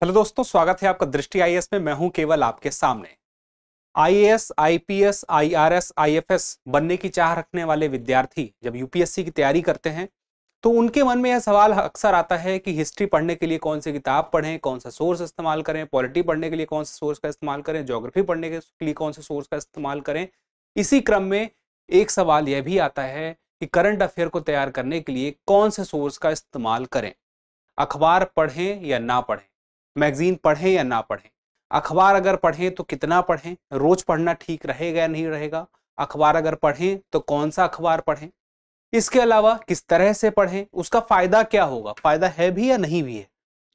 Hello दोस्तों, स्वागत है आपका दृष्टि आईएएस में। मैं हूं केवल आपके सामने। आईएएस, आईपीएस, आईआरएस, आईएफएस बनने की चाह रखने वाले विद्यार्थी जब यूपीएससी की तैयारी करते हैं तो उनके मन में यह सवाल अक्सर आता है कि हिस्ट्री पढ़ने के लिए कौन सी किताब पढ़ें, कौन सा सोर्स इस्तेमाल करें, पॉलिटी पढ़ने के लिए कौन से सोर्स का इस्तेमाल करें, ज्योग्राफी पढ़ने के लिए कौन से सोर्स का इस्तेमाल करें। इसी क्रम में एक सवाल यह भी आता है कि करंट अफेयर को तैयार करने के लिए कौन से सोर्स का इस्तेमाल करें। अखबार पढ़ें या ना पढ़ें, मैगजीन पढ़ें या ना पढ़ें, अखबार अगर पढ़ें तो कितना पढ़ें, रोज पढ़ना ठीक रहेगा या नहीं रहेगा, अखबार अगर पढ़ें तो कौन सा अखबार पढ़ें, इसके अलावा किस तरह से पढ़ें, उसका फायदा क्या होगा, फायदा है भी या नहीं भी है।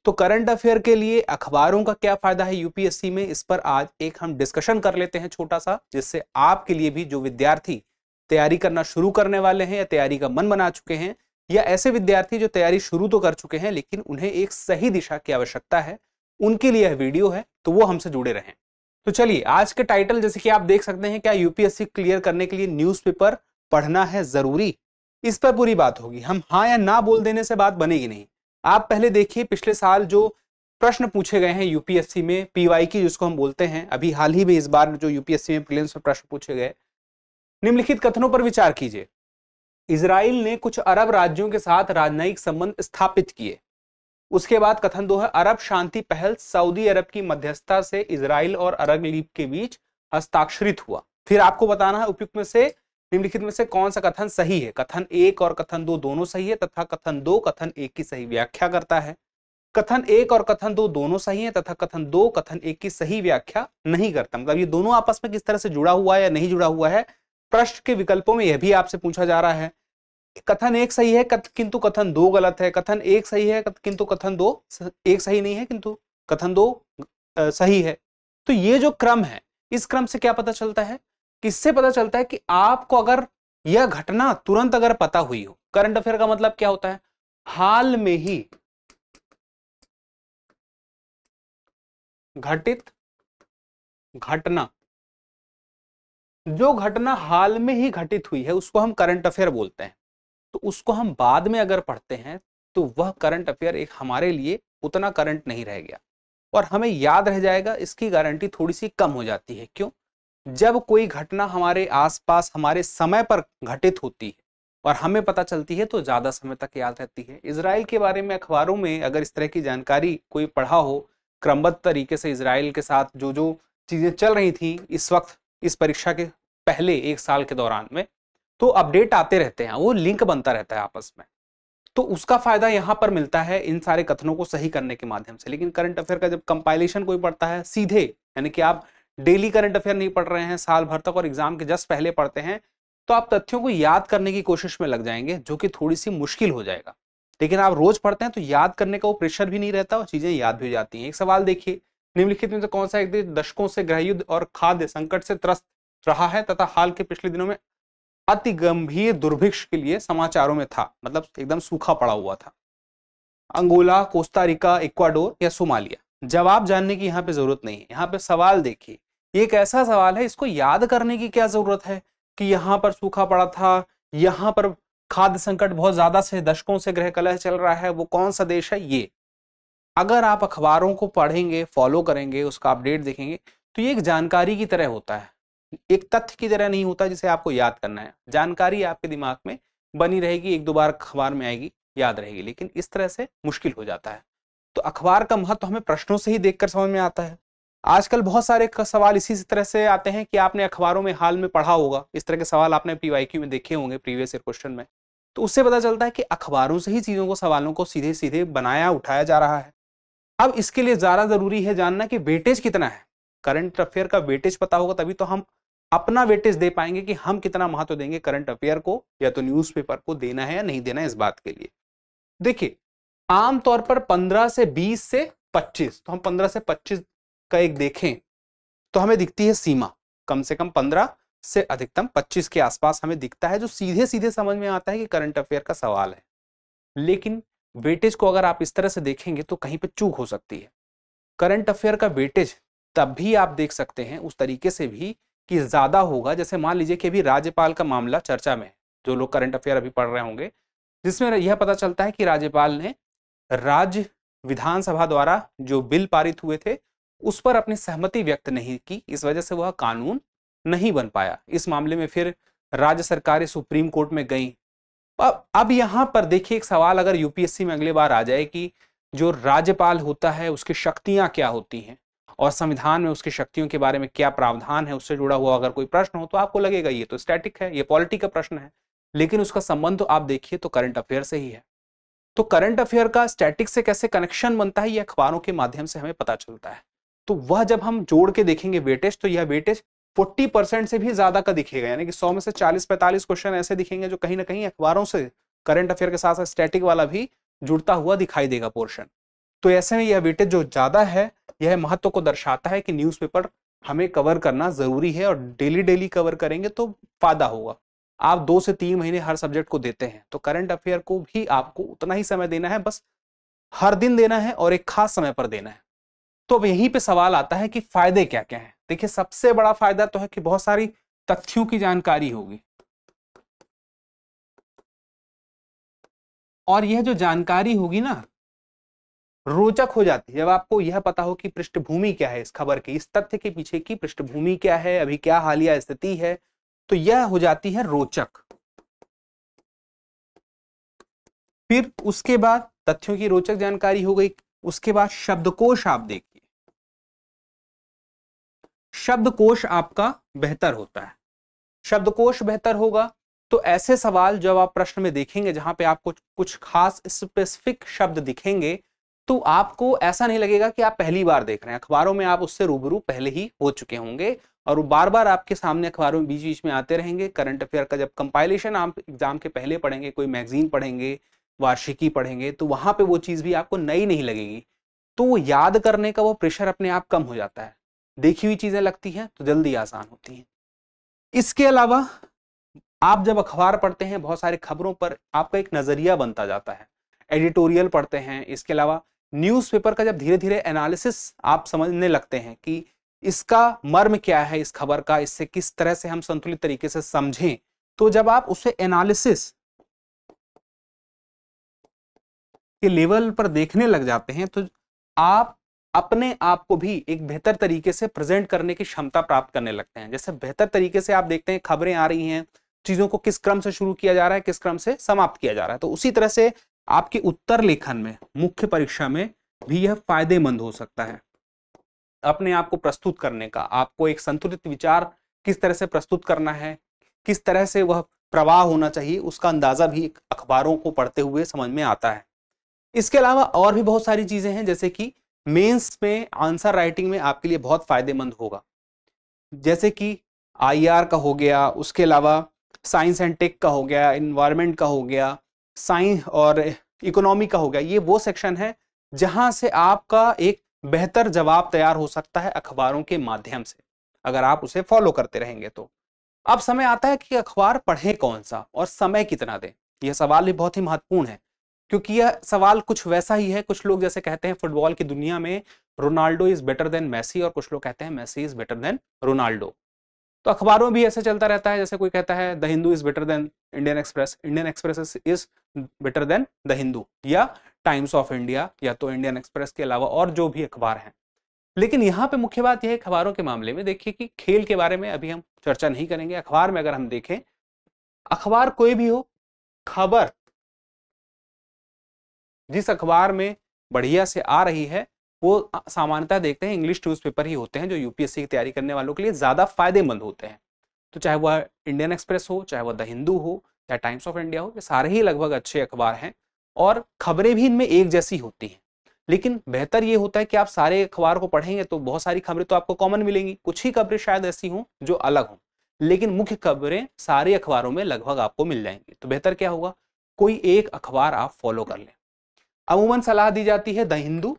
तो करंट अफेयर के लिए अखबारों का क्या फायदा है यूपीएससी में, इस पर आज एक हम डिस्कशन कर लेते हैं छोटा सा, जिससे आपके लिए भी, जो विद्यार्थी तैयारी करना शुरू करने वाले हैं या तैयारी का मन बना चुके हैं, या ऐसे विद्यार्थी जो तैयारी शुरू तो कर चुके हैं लेकिन उन्हें एक सही दिशा की आवश्यकता है, उनके लिए यह वीडियो है, तो वो हमसे जुड़े रहें। तो चलिए, आज के टाइटल जैसे कि आप देख सकते हैं, क्या यूपीएससी क्लियर करने के लिए न्यूज़पेपर पढ़ना है जरूरी, इस पर पूरी बात होगी। हम हाँ या ना बोल देने से बात बनेगी नहीं। आप पहले देखिए, पिछले साल जो प्रश्न पूछे गए हैं यूपीएससी में, पीवाईक्यू जिसको हम बोलते हैं, अभी हाल ही में इस बार जो यूपीएससी में प्रीलिम्स में प्रश्न पूछे गए, निम्नलिखित कथनों पर विचार कीजिए। इजराइल ने कुछ अरब राज्यों के साथ राजनयिक संबंध स्थापित किए। उसके बाद कथन 2 है, अरब शांति पहल सऊदी अरब की मध्यस्थता से इजराइल और अरब लीग के बीच हस्ताक्षरित हुआ। फिर आपको बताना है उपयुक्त में से, निम्नलिखित में से कौन सा कथन सही है। कथन 1 और कथन 2 दोनों सही है तथा कथन 2 कथन 1 की सही व्याख्या करता है। कथन 1 और कथन 2 दोनों सही है तथा कथन 2 कथन 1 की सही व्याख्या नहीं करता। मतलब ये दोनों आपस में किस तरह से जुड़ा हुआ है या नहीं जुड़ा हुआ है, प्रश्न के विकल्पों में यह भी आपसे पूछा जा रहा है। कथन 1 सही है किंतु कथन 2 गलत है, कथन 1 सही है किंतु कथन 2 1 सही नहीं है किंतु कथन 2 सही है। तो ये जो क्रम है, इस क्रम से क्या पता चलता है, किससे पता चलता है कि आपको अगर यह घटना तुरंत अगर पता हुई हो। करंट अफेयर का मतलब क्या होता है, हाल में ही घटित घटना। जो घटना हाल में ही घटित हुई है उसको हम करंट अफेयर बोलते हैं। तो उसको हम बाद में अगर पढ़ते हैं तो वह करंट अफेयर एक हमारे लिए उतना करंट नहीं रह गया और हमें याद रह जाएगा, इसकी गारंटी थोड़ी सी कम हो जाती है। क्यों? जब कोई घटना हमारे आसपास हमारे समय पर घटित होती है और हमें पता चलती है तो ज्यादा समय तक याद रहती है। इजराइल के बारे में अखबारों में अगर इस तरह की जानकारी कोई पढ़ा हो, क्रमबद्ध तरीके से इजराइल के साथ जो जो चीजें चल रही थी इस वक्त, इस परीक्षा के पहले एक साल के दौरान में, तो अपडेट आते रहते हैं, वो लिंक बनता रहता है आपस में। तो उसका फायदा यहां पर मिलता है इन सारे कथनों को सही करने के माध्यम से। लेकिन करंट अफेयर का जब कंपाइलेशन कोई पढ़ता है सीधे, यानी कि आप डेली करंट अफेयर नहीं पढ़ रहे हैं साल भर तक और एग्जाम के जस्ट पहले पढ़ते हैं, तो आप तथ्यों को याद करने की कोशिश में लग जाएंगे, जो कि थोड़ी सी मुश्किल हो जाएगा। लेकिन आप रोज पढ़ते हैं तो याद करने का वो प्रेशर भी नहीं रहता और चीजें याद भी हो जाती हैं। एक सवाल देखिए, निम्नलिखित में से कौन सा एक देश दशकों से गृहयुद्ध और खाद्य संकट से त्रस्त रहा है तथा हाल के पिछले दिनों में अति गंभीर दुर्भिक्ष के लिए समाचारों में था, मतलब एकदम सूखा पड़ा हुआ था। अंगोला, कोस्टा रिका, इक्वाडोर या सोमालिया। जवाब जानने की यहाँ पे जरूरत नहीं है। यहाँ पे सवाल देखिए, ये एक ऐसा सवाल है, इसको याद करने की क्या जरूरत है कि यहाँ पर सूखा पड़ा था, यहाँ पर खाद्य संकट बहुत ज्यादा से दशकों से गृह कलह चल रहा है, वो कौन सा देश है। ये अगर आप अखबारों को पढ़ेंगे, फॉलो करेंगे, उसका अपडेट देखेंगे, तो ये एक जानकारी की तरह होता है, एक तथ्य की तरह नहीं होता जिसे आपको याद करना है। जानकारी आपके दिमाग में बनी रहेगी, एक दो बार अखबार में आएगी, याद रहेगी, लेकिन इस तरह से मुश्किल हो जाता है। तो अखबार का महत्व हमें प्रश्नों से ही देखकर समझ में आता है। आजकल बहुत सारे सवाल इसी तरह से आते हैं कि आपने अखबारों में हाल में पढ़ा होगा, इस तरह के सवाल आपने पीवाईक्यू में देखे होंगे, प्रीवियस ईयर क्वेश्चन में। तो उससे पता चलता है कि अखबारों से ही चीजों को, सवालों को सीधे सीधे बनाया उठाया जा रहा है। अब इसके लिए ज्यादा जरूरी है जानना कि वेटेज कितना है। करंट अफेयर का वेटेज पता होगा तभी तो हम अपना वेटेज दे पाएंगे कि हम कितना महत्व देंगे करंट अफेयर को, या तो न्यूज़पेपर को देना है या नहीं देना है। इस बात के लिए देखिए, आमतौर पर 15 से 20 से 25, तो हम 15 से 25 का एक देखें तो हमें दिखती है सीमा, कम से कम 15 से अधिकतम 25 के आसपास हमें दिखता है, जो सीधे सीधे समझ में आता है कि करंट अफेयर का सवाल है। लेकिन वेटेज को अगर आप इस तरह से देखेंगे तो कहीं पे चूक हो सकती है। करंट अफेयर का वेटेज तब भी आप देख सकते हैं उस तरीके से भी कि ज्यादा होगा, जैसे मान लीजिए कि अभी राज्यपाल का मामला चर्चा में है, जो लोग करंट अफेयर अभी पढ़ रहे होंगे, जिसमें यह पता चलता है कि राज्यपाल ने राज्य विधानसभा द्वारा जो बिल पारित हुए थे उस पर अपनी सहमति व्यक्त नहीं की, इस वजह से वह कानून नहीं बन पाया। इस मामले में फिर राज्य सरकारें सुप्रीम कोर्ट में गई। अब यहां पर देखिए एक सवाल अगर यूपीएससी में अगली बार आ जाए कि जो राज्यपाल होता है उसकी शक्तियां क्या होती हैं और संविधान में उसकी शक्तियों के बारे में क्या प्रावधान है, उससे जुड़ा हुआ अगर कोई प्रश्न हो तो आपको लगेगा ये तो स्टैटिक है, ये पॉलिटी का प्रश्न है, लेकिन उसका संबंध तो आप देखिए तो करंट अफेयर से ही है। तो करंट अफेयर का स्टैटिक से कैसे कनेक्शन बनता है ये अखबारों के माध्यम से हमें पता चलता है। तो वह जब हम जोड़ के देखेंगे वेटेज, तो यह वेटेज 40% से भी ज्यादा का दिखेगा, यानी कि 100 में से 40-45 क्वेश्चन ऐसे दिखेंगे जो कहीं ना कहीं अखबारों से करंट अफेयर के साथ साथ स्टैटिक वाला भी जुड़ता हुआ दिखाई देगा पोर्शन। तो ऐसे में यह वेटेज जो ज्यादा है यह महत्व को दर्शाता है कि न्यूज़पेपर हमें कवर करना जरूरी है और डेली डेली कवर करेंगे तो फायदा होगा। आप 2 से 3 महीने हर सब्जेक्ट को देते हैं तो करंट अफेयर को भी आपको उतना ही समय देना है, बस हर दिन देना है और एक खास समय पर देना है। तो अब यहीं पे सवाल आता है कि फायदे क्या क्या हैं। देखिए सबसे बड़ा फायदा तो है कि बहुत सारी तथ्यों की जानकारी होगी और यह जो जानकारी होगी ना रोचक हो जाती है जब आपको यह पता हो कि पृष्ठभूमि क्या है इस खबर की, इस तथ्य के पीछे की पृष्ठभूमि क्या है, अभी क्या हालिया स्थिति है, तो यह हो जाती है रोचक। फिर उसके बाद तथ्यों की रोचक जानकारी हो गई, उसके बाद शब्दकोश आप देखिए, शब्दकोश आपका बेहतर होता है। शब्दकोश बेहतर होगा तो ऐसे सवाल जब आप प्रश्न में देखेंगे जहां पे आपको कुछ खास स्पेसिफिक शब्द दिखेंगे तो आपको ऐसा नहीं लगेगा कि आप पहली बार देख रहे हैं। अखबारों में आप उससे रूबरू पहले ही हो चुके होंगे और वो बार बार आपके सामने अखबारों में बीच बीच में आते रहेंगे। करंट अफेयर का जब कंपाइलेशन आप एग्जाम के पहले पढ़ेंगे, कोई मैगजीन पढ़ेंगे, वार्षिकी पढ़ेंगे, तो वहां पे वो चीज भी आपको नई नहीं लगेगी, तो वो याद करने का वो प्रेशर अपने आप कम हो जाता है। देखी हुई चीजें लगती हैं तो जल्दी आसान होती हैं। इसके अलावा आप जब अखबार पढ़ते हैं बहुत सारी खबरों पर आपका एक नजरिया बनता जाता है, एडिटोरियल पढ़ते हैं। इसके अलावा न्यूज़पेपर का जब धीरे धीरे एनालिसिस आप समझने लगते हैं कि इसका मर्म क्या है इस खबर का, इससे किस तरह से हम संतुलित तरीके से समझें, तो जब आप उसे एनालिसिस के लेवल पर देखने लग जाते हैं तो आप अपने आप को भी एक बेहतर तरीके से प्रेजेंट करने की क्षमता प्राप्त करने लगते हैं। जैसे बेहतर तरीके से आप देखते हैं खबरें आ रही हैं, चीजों को किस क्रम से शुरू किया जा रहा है, किस क्रम से समाप्त किया जा रहा है, तो उसी तरह से आपके उत्तर लेखन में, मुख्य परीक्षा में भी यह फायदेमंद हो सकता है। अपने आप को प्रस्तुत करने का, आपको एक संतुलित विचार किस तरह से प्रस्तुत करना है, किस तरह से वह प्रवाह होना चाहिए, उसका अंदाजा भी अखबारों को पढ़ते हुए समझ में आता है। इसके अलावा और भी बहुत सारी चीजें हैं, जैसे कि मेंस में आंसर राइटिंग में आपके लिए बहुत फायदेमंद होगा, जैसे कि आईआर का हो गया, उसके अलावा साइंस एंड टेक का हो गया, इन्वायरमेंट का हो गया, साइंस और इकोनॉमी का हो गया। ये वो सेक्शन है जहां से आपका एक बेहतर जवाब तैयार हो सकता है अखबारों के माध्यम से, अगर आप उसे फॉलो करते रहेंगे तो। अब समय आता है कि अखबार पढ़ें कौन सा और समय कितना दें। यह सवाल भी बहुत ही महत्वपूर्ण है, क्योंकि यह सवाल कुछ वैसा ही है। कुछ लोग जैसे कहते हैं फुटबॉल की दुनिया में Ronaldo is better than Messi, और कुछ लोग कहते हैं Messi is better than Ronaldo. तो अखबारों में भी ऐसे चलता रहता है, जैसे कोई कहता है the Hindu is better then Indian express, Indian express is better then the Hindu, या टाइम्स ऑफ इंडिया, या तो इंडियन एक्सप्रेस के अलावा और जो भी अखबार हैं। लेकिन यहाँ पे मुख्य बात यह है अखबारों के मामले में, देखिए कि खेल के बारे में अभी हम चर्चा नहीं करेंगे। अखबार में अगर हम देखें, अखबार कोई भी हो, खबर जिस अखबार में बढ़िया से आ रही है वो सामान्यतः देखते हैं इंग्लिश न्यूज़पेपर ही होते हैं, जो यूपीएससी की तैयारी करने वालों के लिए ज्यादा फायदेमंद होते हैं। तो चाहे वह इंडियन एक्सप्रेस हो, चाहे वह द हिंदू हो, चाहे टाइम्स ऑफ इंडिया हो, ये सारे ही लगभग अच्छे अखबार हैं और खबरें भी इनमें एक जैसी होती हैं। लेकिन बेहतर ये होता है कि आप सारे अखबार को पढ़ेंगे तो बहुत सारी खबरें तो आपको कॉमन मिलेंगी, कुछ ही खबरें शायद ऐसी हों जो अलग हों, लेकिन मुख्य खबरें सारे अखबारों में लगभग आपको मिल जाएंगी। तो बेहतर क्या होगा, कोई एक अखबार आप फॉलो कर लें। अमूमन सलाह दी जाती है द हिंदू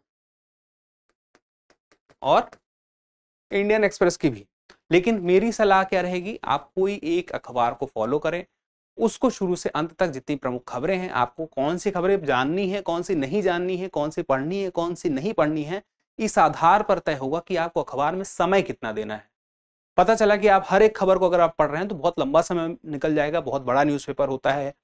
और इंडियन एक्सप्रेस की भी, लेकिन मेरी सलाह क्या रहेगी, आप कोई एक अखबार को फॉलो करें, उसको शुरू से अंत तक जितनी प्रमुख खबरें हैं, आपको कौन सी खबरें जाननी है, कौन सी नहीं जाननी है, कौन सी पढ़नी है, कौन सी नहीं पढ़नी है, इस आधार पर तय होगा कि आपको अखबार में समय कितना देना है। पता चला कि आप हर एक खबर को अगर आप पढ़ रहे हैं तो बहुत लंबा समय निकल जाएगा, बहुत बड़ा न्यूज़पेपर होता है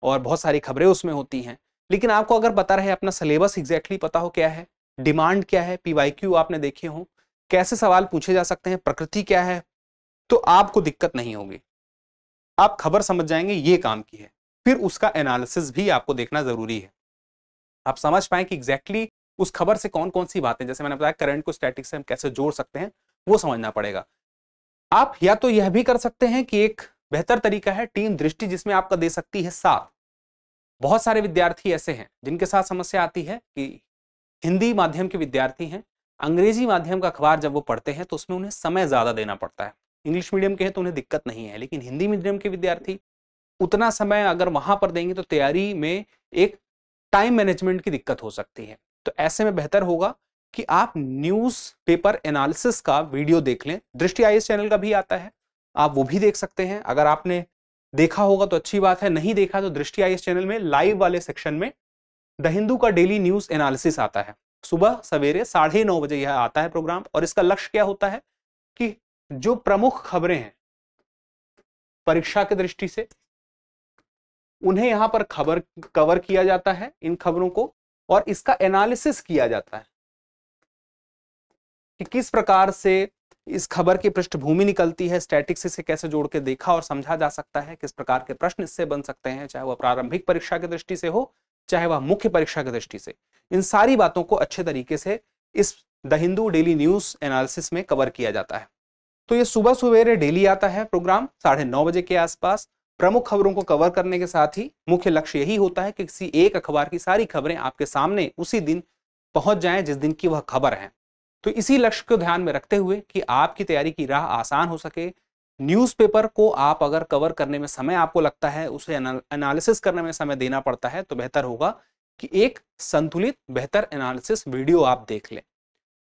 और बहुत सारी खबरें उसमें होती हैं। लेकिन आपको अगर पता रहे, अपना सिलेबस एग्जैक्टली पता हो क्या है, डिमांड क्या है, पीवाईक्यू आपने देखे हो, कैसे सवाल पूछे जा सकते हैं, प्रकृति क्या है, तो आपको दिक्कत नहीं होगी। आप खबर समझ जाएंगे ये काम की है। फिर उसका एनालिसिस भी आपको देखना जरूरी है, आप समझ पाए कि एग्जैक्टली उस खबर से कौन कौन सी बातें, जैसे मैंने बताया करंट को स्टैटिक से हम कैसे जोड़ सकते हैं, वो समझना पड़ेगा। आप या तो यह भी कर सकते हैं कि एक बेहतर तरीका है टीम दृष्टि, जिसमें आपका दे सकती है साथ। बहुत सारे विद्यार्थी ऐसे हैं जिनके साथ समस्या आती है कि हिंदी माध्यम के विद्यार्थी हैं, अंग्रेजी माध्यम का अखबार जब वो पढ़ते हैं तो उसमें उन्हें समय ज्यादा देना पड़ता है। इंग्लिश मीडियम के हैं तो उन्हें दिक्कत नहीं है, लेकिन हिंदी मीडियम के विद्यार्थी उतना समय अगर वहां पर देंगे तो तैयारी में एक टाइम मैनेजमेंट की दिक्कत हो सकती है। तो ऐसे में बेहतर होगा कि आप न्यूज पेपर एनालिसिस का वीडियो देख लें। दृष्टि आईएएस चैनल का भी आता है, आप वो भी देख सकते हैं। अगर आपने देखा होगा तो अच्छी बात है, नहीं देखा तो दृष्टि आईएएस चैनल में लाइव वाले सेक्शन में द हिंदू का डेली न्यूज एनालिसिस आता है। सुबह सवेरे 9:30 बजे यह आता है प्रोग्राम, और इसका लक्ष्य क्या होता है कि जो प्रमुख खबरें हैं परीक्षा की दृष्टि से, उन्हें यहां पर खबर कवर किया जाता है, इन खबरों को, और इसका एनालिसिस किया जाता है कि किस प्रकार से इस खबर की पृष्ठभूमि निकलती है, स्टैटिक्स से कैसे जोड़ के देखा और समझा जा सकता है, किस प्रकार के प्रश्न इससे बन सकते हैं, चाहे वह प्रारंभिक परीक्षा की दृष्टि से हो, चाहे वह मुख्य परीक्षा की दृष्टि से। इन सारी बातों को अच्छे तरीके से इस the Hindu daily news analysis में कवर किया जाता है। तो ये सुबह सवेरे डेली आता है प्रोग्राम 9:30 बजे के आसपास। प्रमुख खबरों को कवर करने के साथ ही मुख्य लक्ष्य यही होता है कि किसी एक अखबार की सारी खबरें आपके सामने उसी दिन पहुंच जाएं जिस दिन की वह खबर है। तो इसी लक्ष्य को ध्यान में रखते हुए कि आपकी तैयारी की राह आसान हो सके, न्यूज़पेपर को आप अगर कवर करने में समय आपको लगता है, उसे एनालिसिस करने में समय देना पड़ता है, तो बेहतर होगा कि एक संतुलित बेहतर एनालिसिस वीडियो आप देख लें।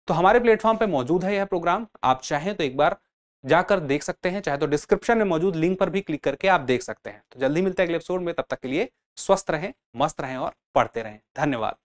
तो हमारे प्लेटफॉर्म पे मौजूद है यह प्रोग्राम, आप चाहें तो एक बार जाकर देख सकते हैं, चाहे तो डिस्क्रिप्शन में मौजूद लिंक पर भी क्लिक करके आप देख सकते हैं। तो जल्दी मिलते हैं अगले एपिसोड में, तब तक के लिए स्वस्थ रहें, मस्त रहें और पढ़ते रहें। धन्यवाद।